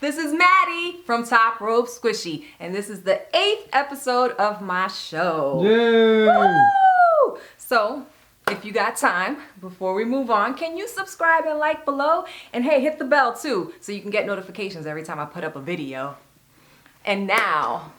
This is Maddie from Top Rope Squishy, and this is the 8th episode of my show. Yay! Woo! So, if you got time, before we move on, can you subscribe and like below? And hey, hit the bell too, so you can get notifications every time I put up a video. And now,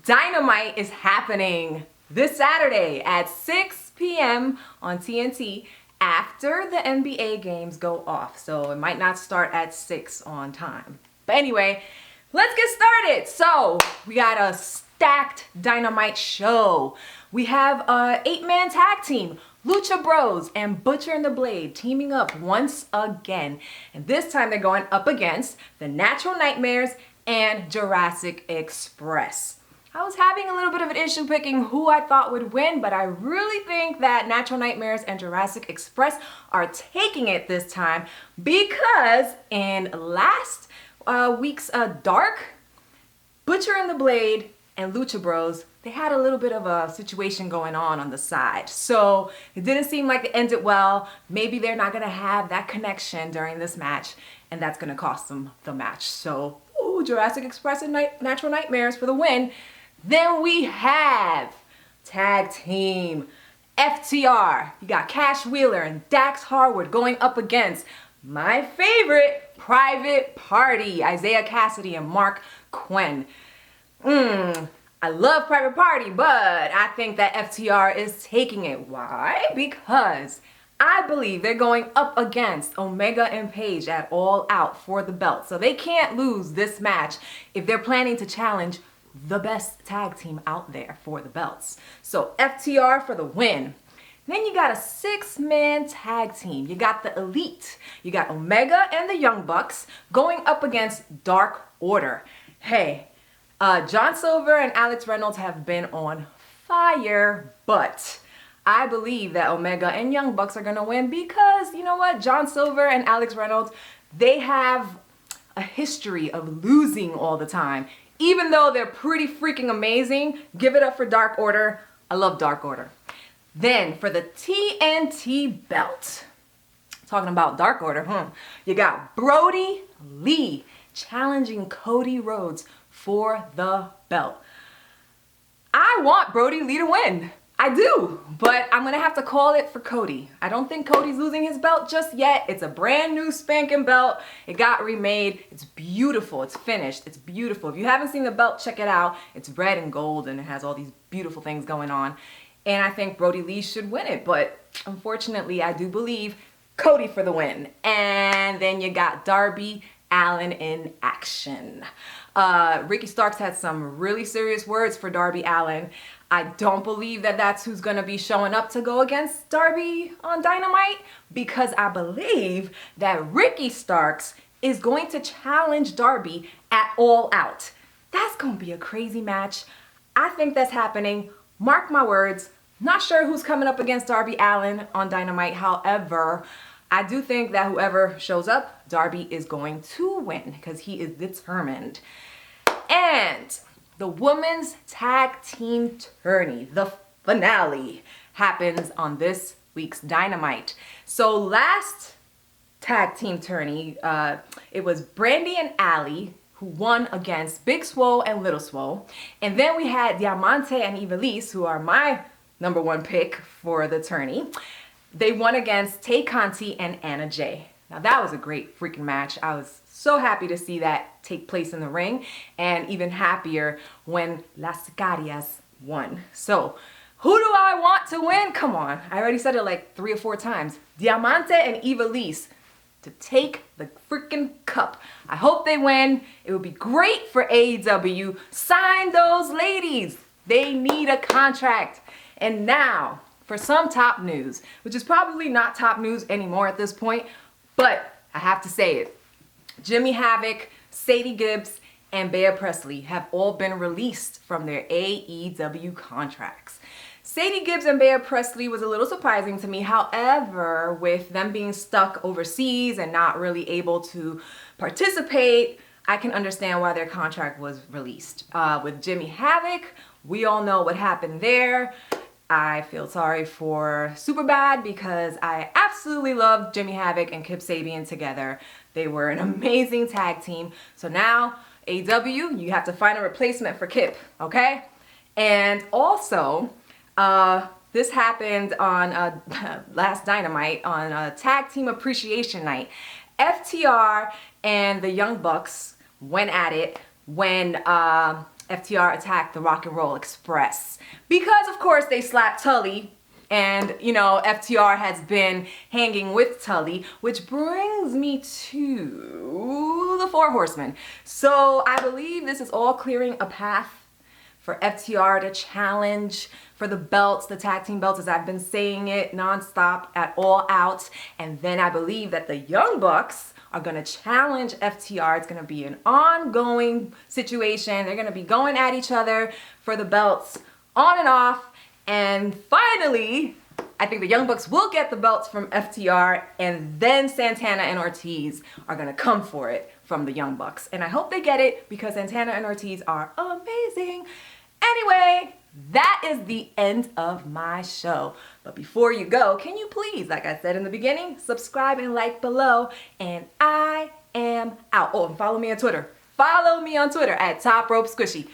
Dynamite is happening this Saturday at 6 p.m. on TNT after the NBA games go off. So it might not start at 6 on time. But anyway, let's get started. So we got a stacked Dynamite show. We have an 8-man tag team, Lucha Bros and Butcher and the Blade, teaming up once again. And this time they're going up against the Natural Nightmares and Jurassic Express. I was having a little bit of an issue picking who I thought would win, but I really think that Natural Nightmares and Jurassic Express are taking it this time because in last week's Dark, Butcher and the Blade and Lucha Bros, they had a little bit of a situation going on the side. So it didn't seem like it ended well. Maybe they're not gonna have that connection during this match, and that's gonna cost them the match. So, ooh, Jurassic Express and Natural Nightmares for the win. Then we have tag team FTR. You got Cash Wheeler and Dax Harwood going up against my favorite Private Party, Isaiah Cassidy and Mark Quinn. I love Private Party, but I think that FTR is taking it. Why? Because I believe they're going up against Omega and Page at All Out for the belt. So they can't lose this match if they're planning to challenge the best tag team out there for the belts. So FTR for the win. Then you got a 6-man tag team. You got the Elite. You got Omega and the Young Bucks going up against Dark Order. Hey, John Silver and Alex Reynolds have been on fire, but I believe that Omega and Young Bucks are gonna win because, you know what, John Silver and Alex Reynolds, they have a history of losing all the time. Even though they're pretty freaking amazing, give it up for Dark Order. I love Dark Order. Then for the TNT belt, talking about Dark Order, you got Brodie Lee challenging Cody Rhodes for the belt. I want Brodie Lee to win. I do, but I'm gonna have to call it for Cody. I don't think Cody's losing his belt just yet. It's a brand new spanking belt. It got remade. It's beautiful. It's finished. It's beautiful. If you haven't seen the belt, check it out. It's red and gold and it has all these beautiful things going on. And I think Brodie Lee should win it, but unfortunately, I do believe Cody for the win. And then you got Darby Allin in action. Ricky Starks had some really serious words for Darby Allin. I don't believe that that's who's going to be showing up to go against Darby on Dynamite because I believe that Ricky Starks is going to challenge Darby at All Out. That's going to be a crazy match. I think that's happening. Mark my words. Not sure who's coming up against Darby Allin on Dynamite. However, I do think that whoever shows up, Darby is going to win because he is determined. And the women's tag team tourney, the finale, happens on this week's Dynamite. So last tag team tourney, it was Brandy and Allie who won against Big Swole and Little Swole. And then we had Diamante and Ivelisse, who are my #1 pick for the tourney. They won against Tay Conti and Anna Jay. Now that was a great freaking match. I was so happy to see that take place in the ring, and even happier when Las Sicarias won. So who do I want to win? Come on, I already said it like 3 or 4 times. Diamante and Ivelisse to take the freaking cup. I hope they win. It would be great for AEW. Sign those ladies. They need a contract. And now for some top news, which is probably not top news anymore at this point, but I have to say it. Jimmy Havoc, Sadie Gibbs, and Bea Priestley have all been released from their AEW contracts. Sadie Gibbs and Bea Priestley was a little surprising to me. However, with them being stuck overseas and not really able to participate, I can understand why their contract was released. With Jimmy Havoc, we all know what happened there. I feel sorry for Superbad because I absolutely love Jimmy Havoc and Kip Sabian together. They were an amazing tag team. So now, AEW, you have to find a replacement for Kip, okay? And also, this happened on last Dynamite on Tag Team Appreciation Night. FTR and the Young Bucks went at it when FTR attacked the Rock and Roll Express. Because, of course, they slapped Tully. And, you know, FTR has been hanging with Tully, which brings me to the Four Horsemen. So I believe this is all clearing a path for FTR to challenge for the belts, the tag team belts, as I've been saying it nonstop at All Out. And then I believe that the Young Bucks are gonna challenge FTR. It's gonna be an ongoing situation. They're gonna be going at each other for the belts on and off. And finally, I think the Young Bucks will get the belts from FTR, and then Santana and Ortiz are gonna come for it from the Young Bucks. And I hope they get it because Santana and Ortiz are amazing. Anyway, that is the end of my show. But before you go, can you please, like I said in the beginning, subscribe and like below. And I am out. Oh, and follow me on Twitter. Follow me on Twitter at Top Rope Squishy.